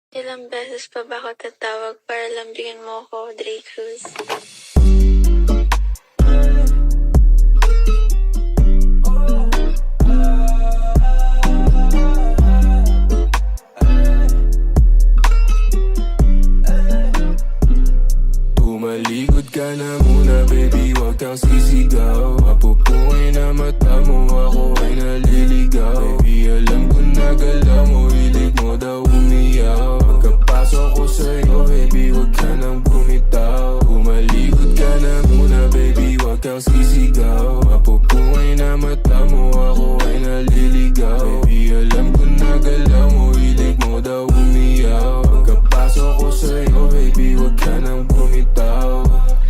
Ilang beses pa ba ako tatawag para lambingin mo ako, Dre Cruz? Tumalikod ka na muna, baby, wag kang sisigaw. Mapupungay na mata mo, ako ay naliligaw. Baby, alam ko na galaw mo, hilig mo daw umiyaw. Pagkapasok ko sa'yo, baby, wag ka nang bumitaw. Tumalikod ka na muna, baby, wag kang sisigaw. Mapupungay na mata mo, ako ay naliligaw. Baby, alam ko na galaw mo, hilig mo daw umiyaw. Pagkapasok ko sa'yo, baby, wag ka nang bumitaw.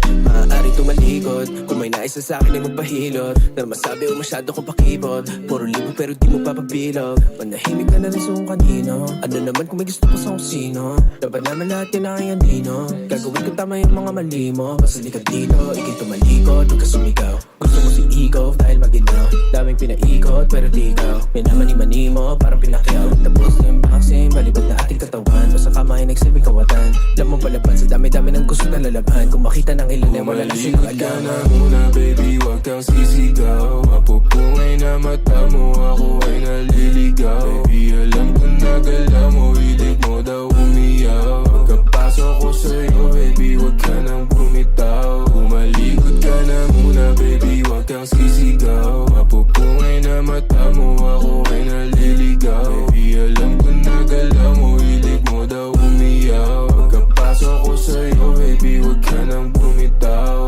Maaaring tumalikod kung may nais na sa'kin ay magpahilot. Na masabi o masyado kong pakibot. Puro libo pero di mo papabilog. Manahimik ka na rin sa kung kanino. Ano naman kung may gusto pa sa kung sino. Dapat naman lahat yan ay andino. Gagawin ko tama yung mga mali mo. Basta di ka dito, ikay tumalikod, huwag ka sumigaw. Gusto mo si ikaw dahil maginaw. Daming pinaikot pero di ikaw. May namani-mani mo parang pinakyaw. Tapos na yung boxing, balibad na ating katawan. Basta kamay nagsibing kawatan. Alam mo palaban sa dami-dami ng gusto na lalaban. Kung makita ng ilan ay wala na silang Tumalikod ka alam. na muna, baby, wag kang sisigaw. Mapupungay na mata mo, ako ay naliligaw. Baby, alam ko na galaw mo, hilig mo daw umiyaw. Pagkapasok ko sa'yo, baby, wag ka nang bumitaw. Tumalikod ka na muna, baby, wag kang sisigaw. Mapupungay na mata mo, ako ay naliligaw. Baby, alam ko na galaw mo, hilig mo daw umiyaw. Pagkapasok ko sa'yo, baby, wag ka nang bumitaw.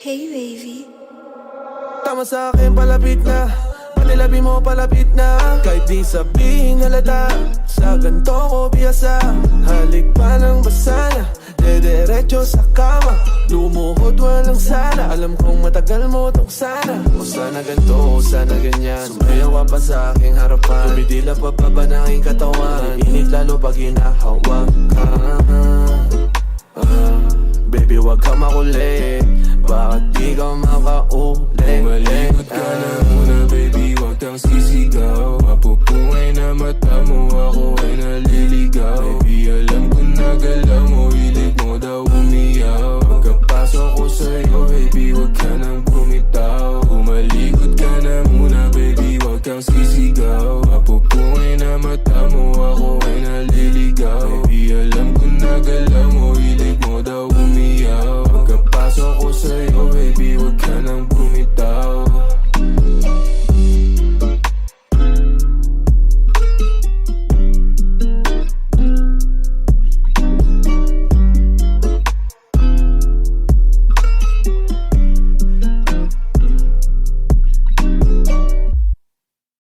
Hey, baby. Tama sa akin, palapit na. Panilabi mo, palapit na. Kahit di sabihin halata, sa ganto ko biyasa. Halik pa ng basana, dederecho sa kama. Lumuhod walang sana, alam kong matagal mo tong sana. O sana ganto, o sana ganyan. Sumayaw pa sa aking harapan. Tumidila pa ba ng aking katawan. Init lalo pag hinahawak ka. Baby, wag ka makulit. Bakit di ka makaulit? Tumalikod ka na muna, baby, wag kang sisigaw. Mapupungay na mata mo, ako